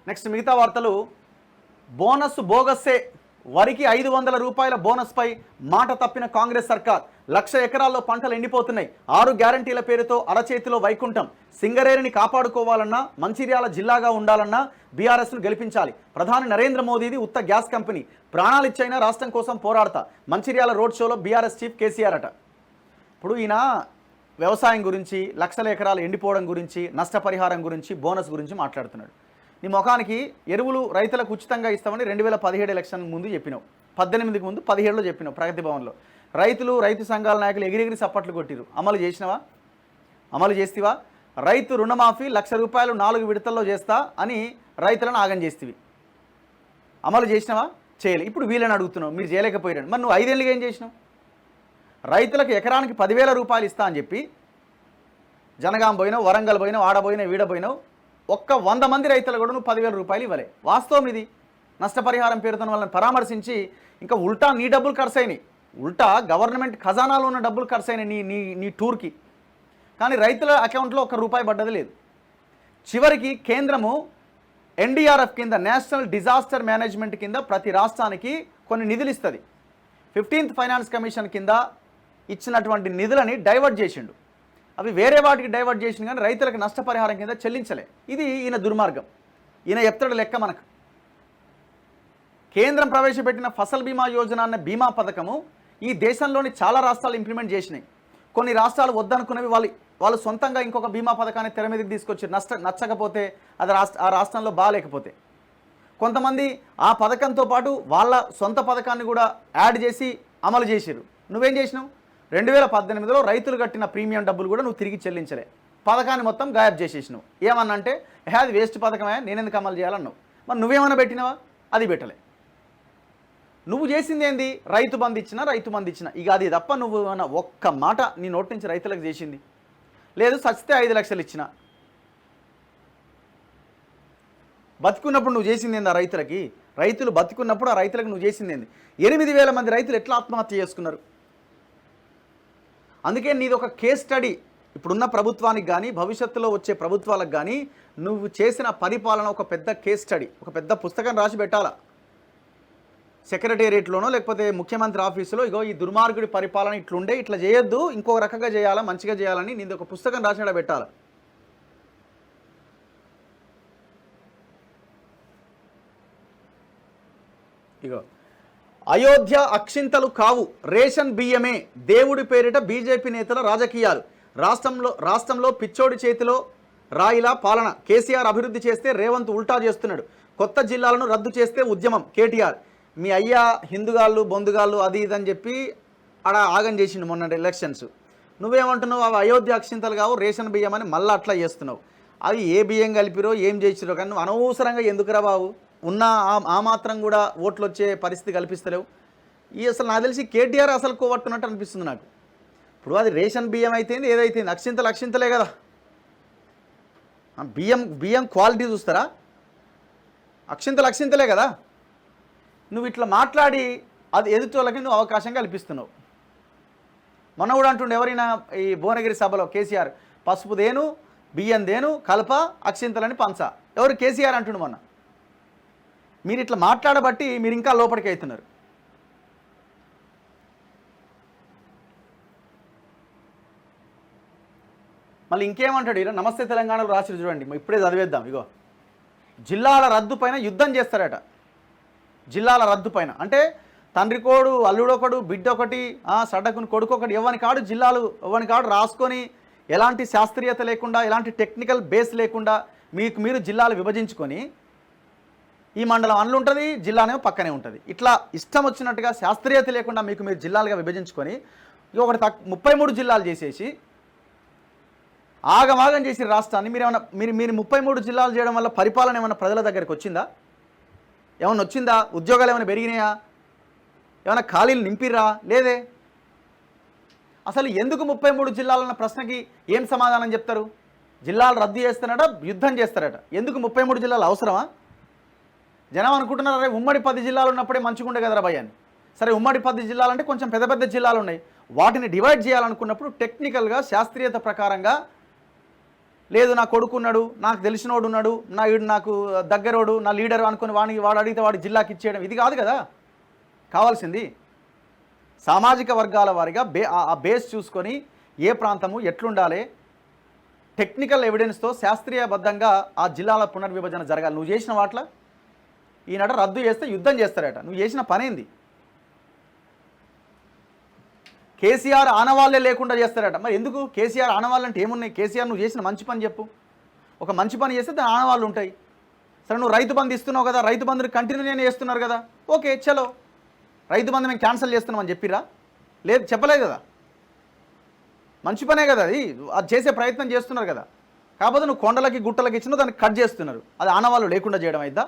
Next మిగతా వార్తలు. Bonus బోగస్సే, వరికి 500 రూపాయల బోనస్పై మాట తప్పిన కాంగ్రెస్ సర్కార్. 1,00,000 ఎకరాల్లో పంటలు ఎండిపోతున్నాయి. 6 గ్యారంటీల పేరుతో అరచేతిలో వైకుంఠం. సింగరేణిని కాపాడుకోవాలన్నా, మంచిర్యాల జిల్లాగా ఉండాలన్నా బీఆర్ఎస్ను గెలిపించాలి. ప్రధాని నరేంద్ర మోదీది ఉత్త గ్యాస్ కంపెనీ. ప్రాణాలిచ్చైనా రాష్ట్రం కోసం పోరాడతా. మంచిర్యాల రోడ్ షోలో బీఆర్ఎస్ చీఫ్ కేసీఆర్ అట. ఇప్పుడు ఈయన వ్యవసాయం గురించి, 1,00,000 ఎకరాలు ఎండిపోవడం గురించి, నష్టపరిహారం గురించి, బోనస్ గురించి మాట్లాడుతున్నాడు. నీ ముఖానికి ఎరువులు రైతులకు ఉచితంగా ఇస్తామని 2017 ఎలక్షన్ ముందు చెప్పినావు. 18కి ముందు 17లో చెప్పినావు ప్రగతి భవన్లో. రైతు సంఘాల నాయకులు ఎగిరెగిరి సప్పట్లు కొట్టిరు. అమలు చేసినవా? అమలు చేస్తేవా? రైతు రుణమాఫీ 1,00,000 రూపాయలు 4 విడతల్లో చేస్తా అని రైతులను ఆగం చేస్తేవి. అమలు చేసినవా? చేయలే. ఇప్పుడు వీళ్ళని అడుగుతున్నావు, మీరు చేయలేకపోయారు. మరి నువ్వు 5 ఏళ్ళుగా ఏం చేసినావు? రైతులకు ఎకరానికి 10,000 రూపాయలు ఇస్తా అని చెప్పి జనగాం పోయినావు, వరంగల్ పోయినావు, ఆడపోయినావు, వీడపోయినావు. ఒక్క 100 మంది రైతులు కూడా నువ్వు 10,000 రూపాయలు ఇవ్వలే. వాస్తవం ఇది. నష్టపరిహారం పేరుతో వాళ్ళని పరామర్శించి ఇంకా ఉల్టా నీ డబ్బులు ఖర్చు అయినాయి. ఉల్టా గవర్నమెంట్ ఖజానాలో ఉన్న డబ్బులు ఖర్చు అయినాయి నీ టూర్కి. కానీ రైతుల అకౌంట్లో ₹1 పడ్డది లేదు. చివరికి కేంద్రము ఎన్డీఆర్ఎఫ్ కింద, నేషనల్ డిజాస్టర్ మేనేజ్మెంట్ కింద ప్రతి రాష్ట్రానికి కొన్ని నిధులు ఇస్తుంది. 15th ఫైనాన్స్ కమిషన్ కింద ఇచ్చినటువంటి నిధులని డైవర్ట్ చేసిండు. అవి వేరే వాటికి డైవర్ట్ చేసిండు, కానీ రైతులకు నష్టపరిహారం కింద చెల్లించలే. ఇది ఈయన దుర్మార్గం. ఈయన చెప్తాడు లెక్క మనకు. కేంద్రం ప్రవేశపెట్టిన ఫసల్ బీమా యోజన అన్న బీమా పథకము ఈ దేశంలోని చాలా రాష్ట్రాలు ఇంప్లిమెంట్ చేసినాయి. కొన్ని రాష్ట్రాలు వద్దనుకున్నవి వాళ్ళు సొంతంగా ఇంకొక బీమా పథకాన్ని తెర మీదకి తీసుకొచ్చారు. నచ్చకపోతే అది ఆ రాష్ట్రంలో బాగాలేకపోతే. కొంతమంది ఆ పథకంతో పాటు వాళ్ళ సొంత పథకాన్ని కూడా యాడ్ చేసి అమలు చేశారు. నువ్వేం చేసినావు? 2018లో రైతులు కట్టిన ప్రీమియం డబ్బులు కూడా నువ్వు తిరిగి చెల్లించలే. పథకాన్ని మొత్తం గాయబ్ చేసేసినావు. ఏమన్నా అంటే అది వేస్ట్ పథకమే, నేనెందుకు అమలు చేయాలన్నావు. మరి నువ్వేమన్నా పెట్టినావా? అది పెట్టలే. నువ్వు చేసింది ఏంది? రైతు బంధు ఇచ్చిన. ఇక అది తప్ప నువ్వు ఏమన్నా ఒక్క మాట నీ నోటి నుంచి రైతులకు చేసింది లేదు. సచ్చితే 5 లక్షలు ఇచ్చిన. బతుకున్నప్పుడు నువ్వు చేసింది ఏంది? ఆ రైతులు బతుకున్నప్పుడు ఆ రైతులకు నువ్వు చేసింది ఏంది? 8,000 మంది రైతులు ఎట్లా ఆత్మహత్య చేసుకున్నారు? అందుకే నీది ఒక కేస్ స్టడీ. ఇప్పుడున్న ప్రభుత్వానికి కానీ, భవిష్యత్తులో వచ్చే ప్రభుత్వాలకు కానీ నువ్వు చేసిన పరిపాలన ఒక పెద్ద కేస్ స్టడీ, ఒక పెద్ద పుస్తకం రాసి పెట్టాలా. సెక్రటేరియట్లోనో లేకపోతే ముఖ్యమంత్రి ఆఫీసులో, ఇగో ఈ దుర్మార్గుడి పరిపాలన ఇట్లుండే, ఇట్లా చేయొద్దు, ఇంకో రకంగా చేయాలా, మంచిగా చేయాలని నీది ఒక పుస్తకం రాసి పెట్టాలి. ఇగో అయోధ్య అక్షింతలు కావు, రేషన్ బియ్యమే, దేవుడి పేరిట బీజేపీ నేతల రాజకీయాలు. రాష్ట్రంలో పిచ్చోడి చేతిలో రాయిలా పాలన. కేసీఆర్ అభివృద్ధి చేస్తే రేవంత్ ఉల్టా చేస్తున్నాడు. కొత్త జిల్లాలను రద్దు చేస్తే ఉద్యమం. కేటీఆర్ మీ అయ్యా హిందుగాళ్ళు బొందుగాళ్ళు అది ఇదని చెప్పి ఆడ ఆగం చేసిండు మొన్న ఎలక్షన్స్. నువ్వేమంటున్నావు? అవి అయోధ్య అక్షింతలు కావు, రేషన్ బియ్యం అని మళ్ళీ అట్లా చేస్తున్నావు. అవి ఏ బియ్యం కలిపిరో ఏం చేసిరో కానీ నువ్వు అనవసరంగా ఎందుకురా బాబు, ఉన్న ఆ మాత్రం కూడా ఓట్లు వచ్చే పరిస్థితి కల్పిస్తలేవు. అసలు నాకు తెలిసి కేటీఆర్ అసలు కోవట్టున్నట్టు అనిపిస్తుంది నాకు. ఇప్పుడు అది రేషన్ బియ్యం అయితేంది, ఏదైతే అక్షింతలే కదా. బియ్యం క్వాలిటీ చూస్తారా? అక్షింతలే కదా. నువ్వు ఇట్లా మాట్లాడి అది ఎదుటోళ్ళకి నువ్వు అవకాశం కల్పిస్తున్నావు. మొన్న కూడా అంటుండే ఎవరైనా ఈ భువనగిరి సభలో కేసీఆర్, పసుపు దేను, బియ్యం దేను, కలప, అక్షింతలని పంచ. ఎవరు? కేసీఆర్ అంటుండు మొన్న. మీరు ఇట్లా మాట్లాడబట్టి మీరు ఇంకా లోపలికి అవుతున్నారు. మళ్ళీ ఇంకేమంటాడు ఈయన? నమస్తే తెలంగాణలో రాసి చూడండి, ఇప్పుడే చదివేద్దాం. ఇగో జిల్లాల రద్దు పైన యుద్ధం చేస్తారట. జిల్లాల రద్దు పైన అంటే తండ్రి కోడు, అల్లుడొకడు, బిడ్డొకటి, సడ్డకుని కొడుకొకటి, ఎవరి కాడు రాసుకొని ఎలాంటి శాస్త్రీయత లేకుండా, ఎలాంటి టెక్నికల్ బేస్ లేకుండా మీరు జిల్లాలు విభజించుకొని, ఈ మండలం అందులో ఉంటుంది, జిల్లానేమో పక్కనే ఉంటుంది. ఇట్లా ఇష్టం వచ్చినట్టుగా శాస్త్రీయత లేకుండా మీరు జిల్లాలుగా విభజించుకొని ఒకటి 33 జిల్లాలు చేసేసి ఆగమాగం చేసి రాష్ట్రాన్ని మీరు 33 జిల్లాలు చేయడం వల్ల పరిపాలన ఏమైనా ప్రజల దగ్గరికి వచ్చిందా? ఏమన్నా వచ్చిందా? ఉద్యోగాలు ఏమైనా పెరిగినాయా? ఏమైనా ఖాళీలు నింపిర్రా? లేదే. అసలు ఎందుకు 33 జిల్లాలన్న ప్రశ్నకి ఏం సమాధానం చెప్తారు? జిల్లాలు రద్దు చేస్తారట, యుద్ధం చేస్తారట. ఎందుకు 33 జిల్లాలు అవసరమా? జనం అనుకుంటున్నారు అరే ఉమ్మడి 10 జిల్లాలు ఉన్నప్పుడే మంచిగా ఉండే కదరా భయ్య అని. సరే ఉమ్మడి 10 జిల్లాలు అంటే కొంచెం పెద్ద జిల్లాలు ఉన్నాయి, వాటిని డివైడ్ చేయాలనుకున్నప్పుడు టెక్నికల్గా శాస్త్రీయత ప్రకారంగా లేదు నా కొడుకు ఉన్నాడు, నాకు తెలిసినోడు ఉన్నాడు, వీడు నాకు దగ్గరోడు, నా లీడర్ అనుకుని వాడు అడిగితే వాడి జిల్లాకి ఇచ్చేయడం ఇది కాదు కదా కావాల్సింది. సామాజిక వర్గాల వారిగా ఆ బేస్ చూసుకొని ఏ ప్రాంతము ఎట్లుండాలి, టెక్నికల్ ఎవిడెన్స్తో శాస్త్రీయబద్ధంగా ఆ జిల్లాల పునర్విభజన జరగాలి. నువ్వు చేసిన వాట్ల ఈనాట రద్దు చేస్తే యుద్ధం చేస్తారట. నువ్వు చేసిన పనేంది? కేసీఆర్ ఆనవాళ్ళే లేకుండా చేస్తారట. మరి ఎందుకు కేసీఆర్ ఆనవాళ్ళు అంటే ఏమున్నాయి? కేసీఆర్ నువ్వు చేసిన మంచి పని చెప్పు. ఒక మంచి పని చేస్తే దాని ఆనవాళ్ళు ఉంటాయి. సరే నువ్వు రైతు బంధు ఇస్తున్నావు కదా, రైతు బంధుని కంటిన్యూనే చేస్తున్నారు కదా, ఓకే చలో రైతు బంధు మేము క్యాన్సిల్ చేస్తున్నామని చెప్పిరా? లేదు, చెప్పలేదు కదా. మంచి పనే కదా అది చేసే ప్రయత్నం చేస్తున్నారు కదా. కాకపోతే నువ్వు కొండలకి గుట్టలకి ఇచ్చినా దాన్ని కట్ చేస్తున్నారు. అది ఆనవాళ్ళు లేకుండా చేయడం అయిద్దా?